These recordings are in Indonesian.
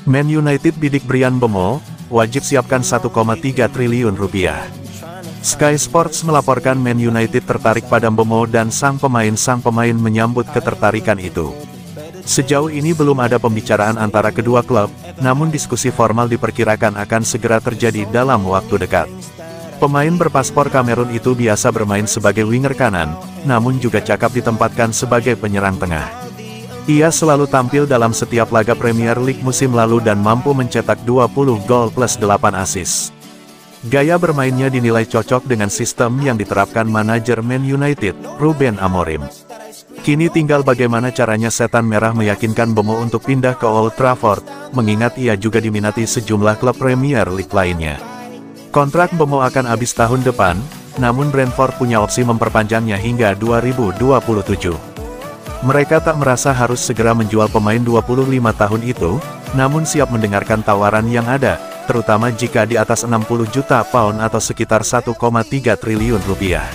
Man United bidik Bryan Mbeumo, wajib siapkan 1,3 triliun rupiah. Sky Sports melaporkan Man United tertarik pada Mbeumo dan sang pemain menyambut ketertarikan itu. Sejauh ini belum ada pembicaraan antara kedua klub, namun diskusi formal diperkirakan akan segera terjadi dalam waktu dekat. Pemain berpaspor Kamerun itu biasa bermain sebagai winger kanan, namun juga cakap ditempatkan sebagai penyerang tengah. Ia selalu tampil dalam setiap laga Premier League musim lalu dan mampu mencetak 20 gol plus 8 assist. Gaya bermainnya dinilai cocok dengan sistem yang diterapkan manajer Man United, Ruben Amorim. Kini tinggal bagaimana caranya Setan Merah meyakinkan Mbeumo untuk pindah ke Old Trafford, mengingat ia juga diminati sejumlah klub Premier League lainnya. Kontrak Mbeumo akan habis tahun depan, namun Brentford punya opsi memperpanjangnya hingga 2027. Mereka tak merasa harus segera menjual pemain 25 tahun itu, namun siap mendengarkan tawaran yang ada, terutama jika di atas 60 juta pound atau sekitar 1,3 triliun rupiah.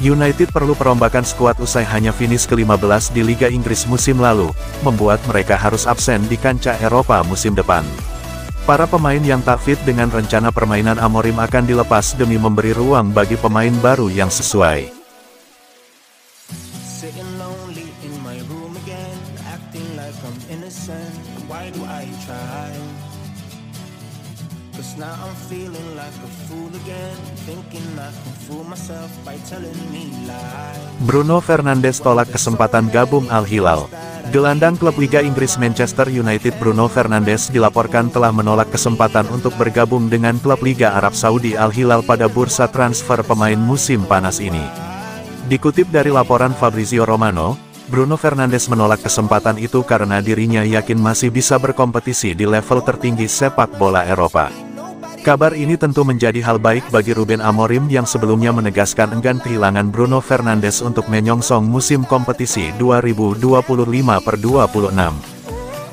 United perlu perombakan skuad usai hanya finish ke-15 di Liga Inggris musim lalu, membuat mereka harus absen di kancah Eropa musim depan. Para pemain yang tak fit dengan rencana permainan Amorim akan dilepas demi memberi ruang bagi pemain baru yang sesuai. Bruno Fernandes tolak kesempatan gabung Al Hilal. Gelandang klub Liga Inggris Manchester United Bruno Fernandes dilaporkan telah menolak kesempatan untuk bergabung dengan klub Liga Arab Saudi Al Hilal pada bursa transfer pemain musim panas ini. Dikutip dari laporan Fabrizio Romano, Bruno Fernandes menolak kesempatan itu karena dirinya yakin masih bisa berkompetisi di level tertinggi sepak bola Eropa. Kabar ini tentu menjadi hal baik bagi Ruben Amorim yang sebelumnya menegaskan enggan kehilangan Bruno Fernandes untuk menyongsong musim kompetisi 2025/26.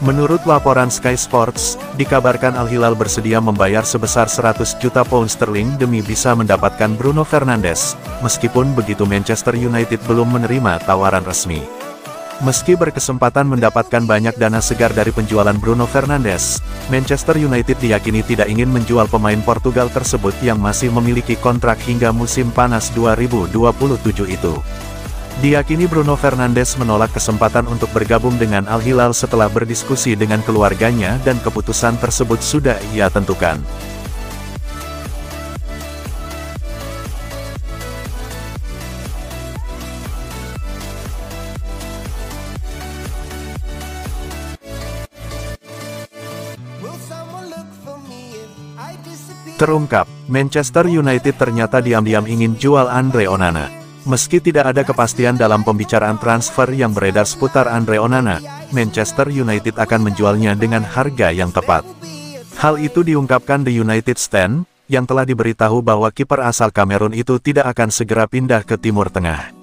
Menurut laporan Sky Sports, dikabarkan Al Hilal bersedia membayar sebesar 100 juta pound sterling demi bisa mendapatkan Bruno Fernandes, meskipun begitu Manchester United belum menerima tawaran resmi. Meski berkesempatan mendapatkan banyak dana segar dari penjualan Bruno Fernandes, Manchester United diyakini tidak ingin menjual pemain Portugal tersebut yang masih memiliki kontrak hingga musim panas 2027 itu. Diyakini Bruno Fernandes menolak kesempatan untuk bergabung dengan Al Hilal setelah berdiskusi dengan keluarganya dan keputusan tersebut sudah ia tentukan. Terungkap, Manchester United ternyata diam-diam ingin jual Andre Onana. Meski tidak ada kepastian dalam pembicaraan transfer yang beredar seputar Andre Onana, Manchester United akan menjualnya dengan harga yang tepat. Hal itu diungkapkan The United Stand, yang telah diberitahu bahwa kiper asal Kamerun itu tidak akan segera pindah ke Timur Tengah.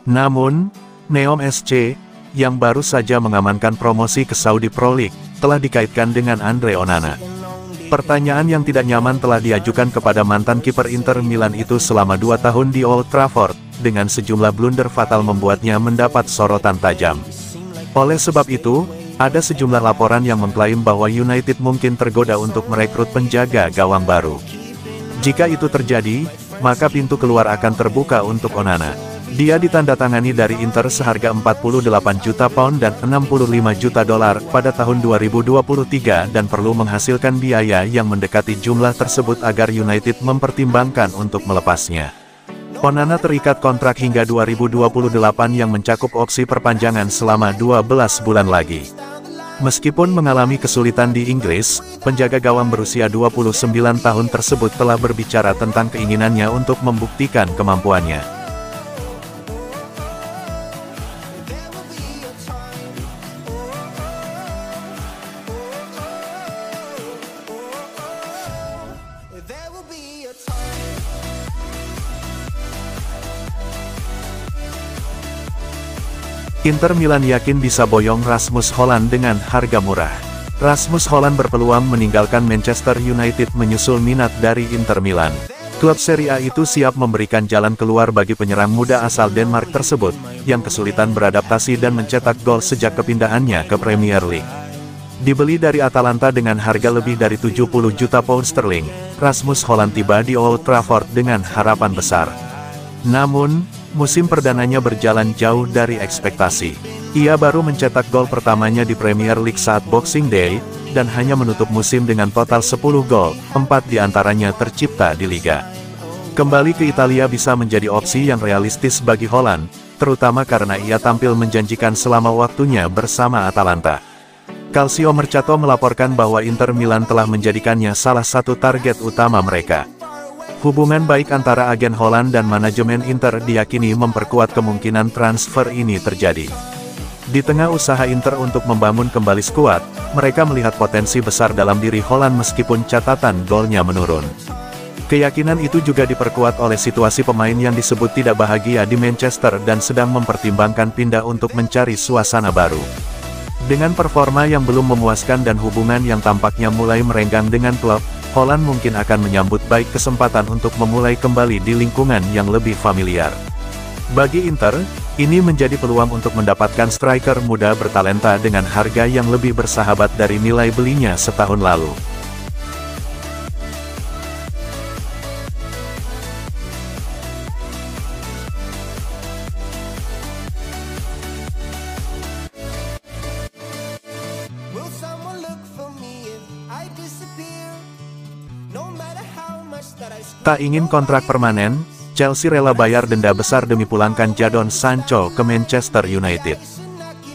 Namun, Neom SC, yang baru saja mengamankan promosi ke Saudi Pro League, telah dikaitkan dengan Andre Onana. Pertanyaan yang tidak nyaman telah diajukan kepada mantan kiper Inter Milan itu selama 2 tahun di Old Trafford, dengan sejumlah blunder fatal membuatnya mendapat sorotan tajam. Oleh sebab itu, ada sejumlah laporan yang mengklaim bahwa United mungkin tergoda untuk merekrut penjaga gawang baru. Jika itu terjadi, maka pintu keluar akan terbuka untuk Onana. Dia ditandatangani dari Inter seharga 48 juta pound dan 65 juta dolar pada tahun 2023 dan perlu menghasilkan biaya yang mendekati jumlah tersebut agar United mempertimbangkan untuk melepasnya. Onana terikat kontrak hingga 2028 yang mencakup opsi perpanjangan selama 12 bulan lagi. Meskipun mengalami kesulitan di Inggris, penjaga gawang berusia 29 tahun tersebut telah berbicara tentang keinginannya untuk membuktikan kemampuannya. Inter Milan yakin bisa boyong Rasmus Hojlund dengan harga murah. Rasmus Hojlund berpeluang meninggalkan Manchester United menyusul minat dari Inter Milan. Klub Serie A itu siap memberikan jalan keluar bagi penyerang muda asal Denmark tersebut, yang kesulitan beradaptasi dan mencetak gol sejak kepindahannya ke Premier League. Dibeli dari Atalanta dengan harga lebih dari 70 juta pound sterling, Rasmus Hojlund tiba di Old Trafford dengan harapan besar. Namun, musim perdananya berjalan jauh dari ekspektasi. Ia baru mencetak gol pertamanya di Premier League saat Boxing Day, dan hanya menutup musim dengan total 10 gol, 4 diantaranya tercipta di Liga. Kembali ke Italia bisa menjadi opsi yang realistis bagi Hojlund, terutama karena ia tampil menjanjikan selama waktunya bersama Atalanta. Calcio Mercato melaporkan bahwa Inter Milan telah menjadikannya salah satu target utama mereka. Hubungan baik antara agen Hojlund dan manajemen Inter diyakini memperkuat kemungkinan transfer ini terjadi. Di tengah usaha Inter untuk membangun kembali skuad, mereka melihat potensi besar dalam diri Hojlund meskipun catatan golnya menurun. Keyakinan itu juga diperkuat oleh situasi pemain yang disebut tidak bahagia di Manchester dan sedang mempertimbangkan pindah untuk mencari suasana baru. Dengan performa yang belum memuaskan dan hubungan yang tampaknya mulai merenggang dengan klub, Hojlund mungkin akan menyambut baik kesempatan untuk memulai kembali di lingkungan yang lebih familiar. Bagi Inter, ini menjadi peluang untuk mendapatkan striker muda bertalenta dengan harga yang lebih bersahabat dari nilai belinya setahun lalu. Tak ingin kontrak permanen, Chelsea rela bayar denda besar demi pulangkan Jadon Sancho ke Manchester United.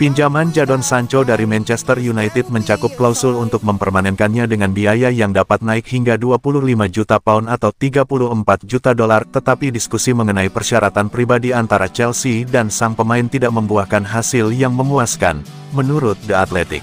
Pinjaman Jadon Sancho dari Manchester United mencakup klausul untuk mempermanenkannya dengan biaya yang dapat naik hingga 25 juta pound atau 34 juta dolar, tetapi diskusi mengenai persyaratan pribadi antara Chelsea dan sang pemain tidak membuahkan hasil yang memuaskan, menurut The Athletic.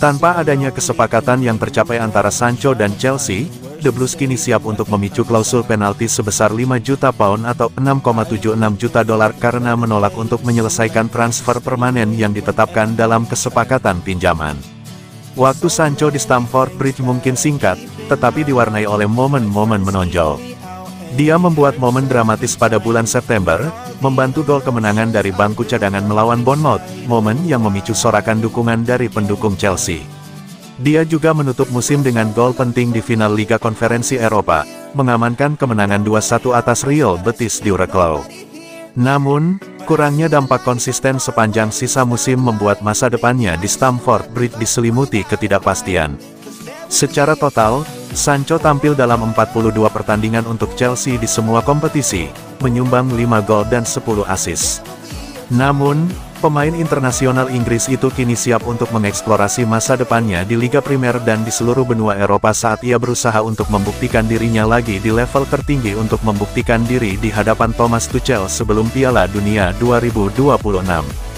Tanpa adanya kesepakatan yang tercapai antara Sancho dan Chelsea, The Blues kini siap untuk memicu klausul penalti sebesar 5 juta pound atau 6,76 juta dolar karena menolak untuk menyelesaikan transfer permanen yang ditetapkan dalam kesepakatan pinjaman. Waktu Sancho di Stamford Bridge mungkin singkat, tetapi diwarnai oleh momen-momen menonjol. Dia membuat momen dramatis pada bulan September, membantu gol kemenangan dari bangku cadangan melawan Bournemouth, momen yang memicu sorakan dukungan dari pendukung Chelsea. Dia juga menutup musim dengan gol penting di final Liga Konferensi Eropa, mengamankan kemenangan 2-1 atas Real Betis di Wroclaw. Namun, kurangnya dampak konsisten sepanjang sisa musim membuat masa depannya di Stamford Bridge diselimuti ketidakpastian. Secara total, Sancho tampil dalam 42 pertandingan untuk Chelsea di semua kompetisi, menyumbang 5 gol dan 10 assist. Namun, pemain internasional Inggris itu kini siap untuk mengeksplorasi masa depannya di Liga Primer dan di seluruh benua Eropa saat ia berusaha untuk membuktikan dirinya lagi di level tertinggi untuk membuktikan diri di hadapan Thomas Tuchel sebelum Piala Dunia 2026.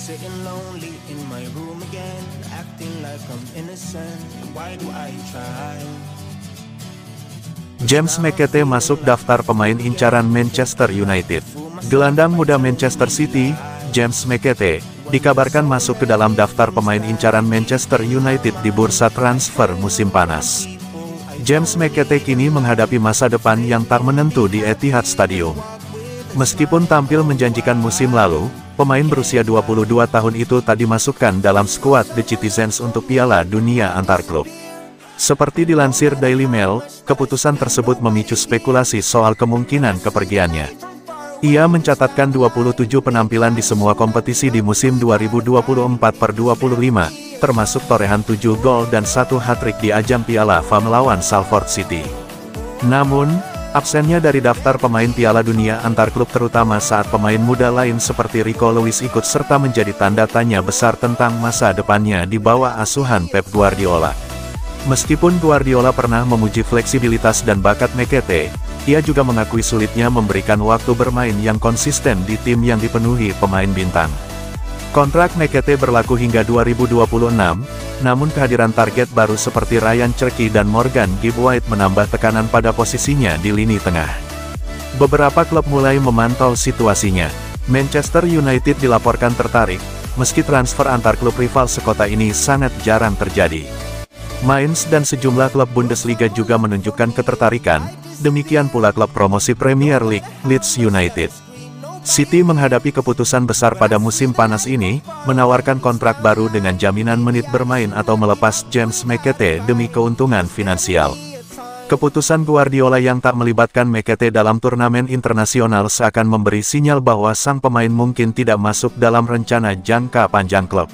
Sitting lonely in my room again, acting like I'm innocent. Why do I try? James McAtee masuk daftar pemain incaran Manchester United. Gelandang muda Manchester City, James McAtee, dikabarkan masuk ke dalam daftar pemain incaran Manchester United di bursa transfer musim panas. James McAtee kini menghadapi masa depan yang tak menentu di Etihad Stadium. Meskipun tampil menjanjikan musim lalu, pemain berusia 22 tahun itu tak dimasukkan dalam skuad The Citizens untuk Piala Dunia antar klub. Seperti dilansir Daily Mail, keputusan tersebut memicu spekulasi soal kemungkinan kepergiannya. Ia mencatatkan 27 penampilan di semua kompetisi di musim 2024/25, termasuk torehan 7 gol dan 1 hat-trick di ajang Piala FA melawan Salford City. Namun, absennya dari daftar pemain Piala Dunia antar klub terutama saat pemain muda lain seperti Rico Lewis ikut serta menjadi tanda tanya besar tentang masa depannya di bawah asuhan Pep Guardiola. Meskipun Guardiola pernah memuji fleksibilitas dan bakat McAtee, ia juga mengakui sulitnya memberikan waktu bermain yang konsisten di tim yang dipenuhi pemain bintang. Kontrak McAtee berlaku hingga 2026, namun kehadiran target baru seperti Ryan Cherki dan Morgan Gibb White menambah tekanan pada posisinya di lini tengah. Beberapa klub mulai memantau situasinya. Manchester United dilaporkan tertarik, meski transfer antar klub rival sekota ini sangat jarang terjadi. Mainz dan sejumlah klub Bundesliga juga menunjukkan ketertarikan, Demikian pula klub promosi Premier League, Leeds United. City menghadapi keputusan besar pada musim panas ini, menawarkan kontrak baru dengan jaminan menit bermain atau melepas James McAtee demi keuntungan finansial. Keputusan Guardiola yang tak melibatkan McAtee dalam turnamen internasional seakan memberi sinyal bahwa sang pemain mungkin tidak masuk dalam rencana jangka panjang klub.